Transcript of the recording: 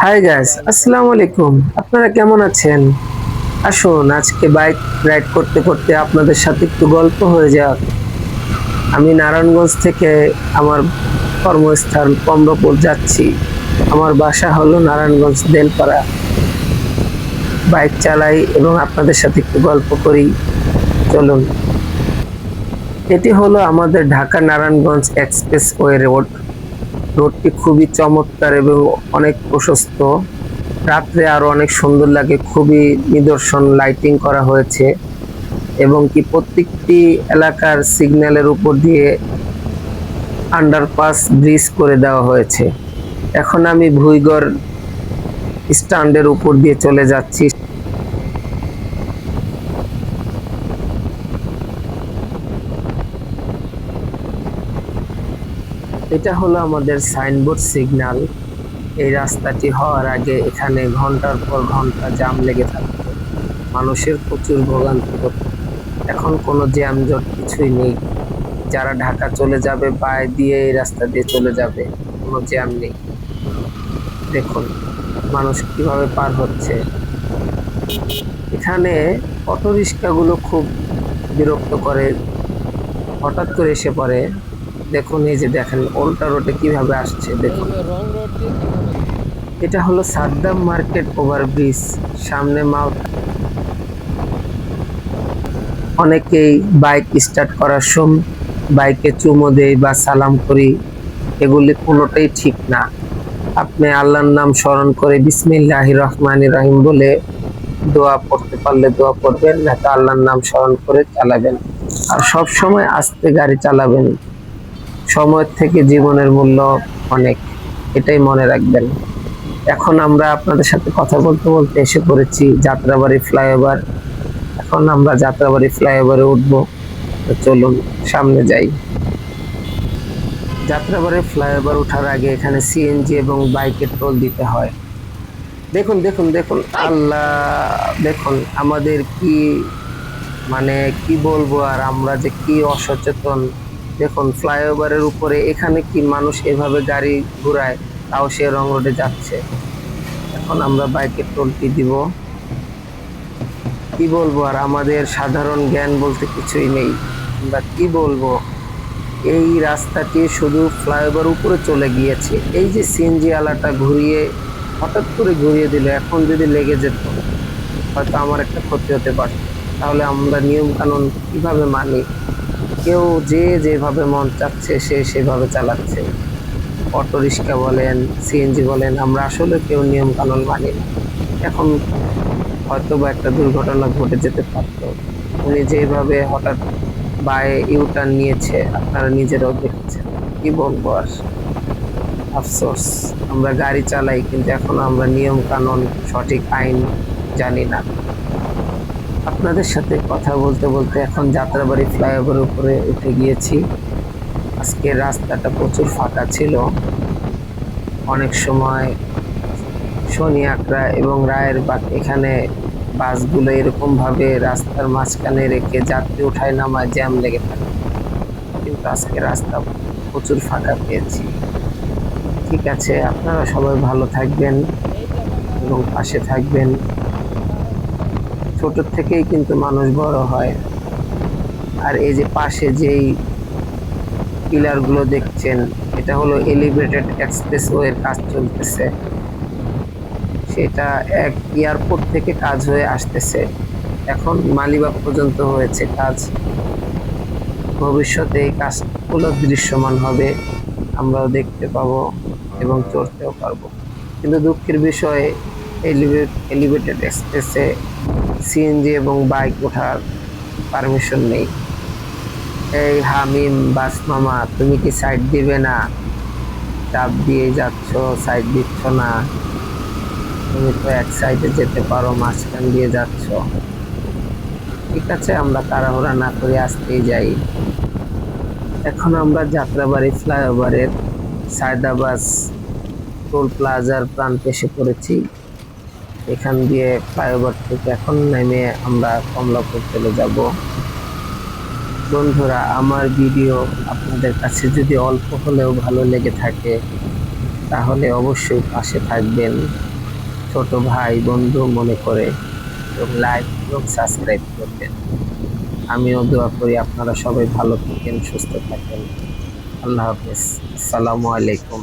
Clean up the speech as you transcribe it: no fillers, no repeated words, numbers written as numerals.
Hi guys, আসসালামু আলাইকুম। আপনারা কেমন আছেন? আসুন আজকে বাইক রাইড করতে করতে আপনাদের সাথে একটু গল্প হয়ে যাক। আমি নারায়ণগঞ্জ থেকে আমার কর্মস্থান কমলাপুর যাচ্ছি। আমার বাসা হলো নারায়ণগঞ্জ দেলপাড়া। বাইক চালাই এবং আপনাদের সাথে একটু গল্প করি। চলুন। এটি হলো আমাদের ঢাকা নারায়ণগঞ্জ এক্সপ্রেসওয়ে রোড। রোডটি খুবই চমৎকার এবং অনেক প্রশস্ত। রাত্রে আরো অনেক সুন্দর লাগে, খুবই নিদর্শন লাইটিং করা হয়েছে এবং কি প্রত্যেকটি এলাকার সিগন্যালের উপর দিয়ে আন্ডারপাস ব্রিজ করে দেওয়া হয়েছে। এখন আমি ভুইগড় স্ট্যান্ডের উপর দিয়ে চলে যাচ্ছি। এটা হলো আমাদের সাইনবোর্ড সিগন্যাল। এই রাস্তাটি হওয়ার আগে এখানে ঘন্টার পর ঘন্টা জ্যাম লেগে থাকতো, মানুষের প্রচুর ভোগান্তি হতো। এখন কোনো জ্যামজট কিছুই নেই। যারা ঢাকা চলে যাবে বাই দিয়ে এই রাস্তা দিয়ে চলে যাবে, কোনো জ্যাম নেই। দেখুন মানুষ কিভাবে পার হচ্ছে। এখানে অটো রিক্সাগুলো খুব বিরক্ত করে, হঠাৎ করে এসে পড়ে। দেখুন এই যে দেখেন উল্টা রোডে কিভাবে আসছে দেখুন। এটা হলো সাদ্দাম মার্কেট ওভারব্রিজ। সামনে মাল, অনেকেই বাইক স্টার্ট করার সময় বাইকে চুমো দেই বা সালাম করি, এগুলি কোনোটাই ঠিক না। আপনি আল্লাহর নাম স্মরণ করে বিসমিল্লাহির রহমানির রহিম বলে দোয়া পড়তে পারলে দোয়া পড়বেন, না তো আল্লাহর নাম স্মরণ করে চালাবেন। আর সব সময় আস্তে গাড়ি চালাবেন। সময়ের থেকে জীবনের মূল্য অনেক, এটাই মনে রাখবেন। এখন আমরা আপনাদের সাথে কথা বলতে বলতে এসে পড়েছি যাত্রাবাড়ি ফ্লাইওভার। এখন আমরা যাত্রাবাড়ি ফ্লাইওভারে উঠবো। তো চলুন সামনে যাই। যাত্রাবাড়ি ফ্লাইওভার ওঠার আগে এখানে সিএনজি এবং বাইকের টোল দিতে হয়। দেখুন দেখুন দেখুন, আল্লাহ, দেখুন আমাদের কি, মানে কি বলবো আর, আমরা যে কি অসচেতন। দেখুন ফ্লাইওভারের উপরে এখানে কি মানুষ এভাবে গাড়ি ঘুরায়, তাও সে রং রোডে যাচ্ছে। এখন আমরা বাইকের টোলটি দিব। কি বলবো আর, আমাদের সাধারণ জ্ঞান বলতে কিছুই নেই। আমরা কি বলবো, এই রাস্তাটি শুধু ফ্লাইওভার উপরে চলে গিয়েছে। এই যে সিএনজি আলাটা ঘুরিয়ে, হঠাৎ করে ঘুরিয়ে দিল, এখন যদি লেগে যেত হয়তো আমার একটা ক্ষতি হতে পারত। তাহলে আমরা নিয়ম কানুন কিভাবে মানি? কেউ যে যেভাবে মন চাচ্ছে সে সেভাবে চালাচ্ছে। অটো রিক্সা বলেন, সিএনজি বলেন, আমরা আসলে কেউ নিয়ম কানুন মানি না। এখন হয়তো বা একটা দুর্ঘটনা ঘটে যেতে পারতো। উনি যেভাবে হঠাৎ বায়ে ইউটার্ন নিয়েছে আপনারা নিজেরাও দেখেছেন। কি বলবো আর, আফসোস। আমরা গাড়ি চালাই কিন্তু এখন আমরা নিয়ম কানুন, সঠিক আইন জানি না। আপনাদের সাথে কথা বলতে বলতে এখন যাত্রাবাড়ি ফ্লাইওভারের উপরে উঠে গিয়েছি। আজকে রাস্তাটা প্রচুর ফাঁকা ছিল। অনেক সময় শনি আকরা এবং রায়ের বাগ এখানে বাসগুলো এরকম ভাবে রাস্তার মাঝখানে রেখে যাত্রী উঠায় নামায় জ্যাম লেগে থাকে, কিন্তু আজকে রাস্তা প্রচুর ফাঁকা পেয়েছি। ঠিক আছে, আপনারা সবাই ভালো থাকবেন এবং পাশে থাকবেন। ছোট থেকেই কিন্তু মানুষ বড় হয়। আর এই যে পাশে যেই পিলার গুলো দেখছেন, এটা হলো এলিভেটেড এক্সপ্রেসওয়ের কাজ চলতেছে। সেটা এক এয়ারপোর্ট থেকে কাজ হয়ে আসতেছে, এখন মালিবাগ পর্যন্ত হয়েছে কাজ। ভবিষ্যতে এই কাজগুলো দৃশ্যমান হবে, আমরাও দেখতে পাবো এবং চড়তেও পারবো। কিন্তু দুঃখের বিষয়, এলিভেটেড এক্সপ্রেসে সিএনজি এবং বাইক ওঠার পারমিশন নেই। এই হামিম বাস মামা, তুমি কি সাইড দিবে না? চাপ দিয়ে যাচ্ছ, সাইড দিচ্ছ না। তুমি তো এক সাইডে যেতে পারো, মাঝখান দিয়ে যাচ্ছ। ঠিক আছে, আমরা তাড়াহুড়া না করে আসতেই যাই। এখন আমরা যাত্রাবাড়ি ফ্লাইওভারের সায়দাবাস টোল প্লাজার প্রান্তে এসে পড়েছি। এখান দিয়ে ফ্লাইওভার থেকে এখন নেমে আমরা কমলাপুর চলে যাব। বন্ধুরা, আমার ভিডিও আপনাদের কাছে যদি অল্প হলেও ভালো লেগে থাকে তাহলে অবশ্যই পাশে থাকবেন। ছোট ভাই বন্ধু মনে করে এবং লাইক এবং সাবস্ক্রাইব করবেন। আমিও দোয়া করি আপনারা সবাই ভালো থাকেন, সুস্থ থাকেন। আল্লাহ হাফেজ। আসসালামু আলাইকুম।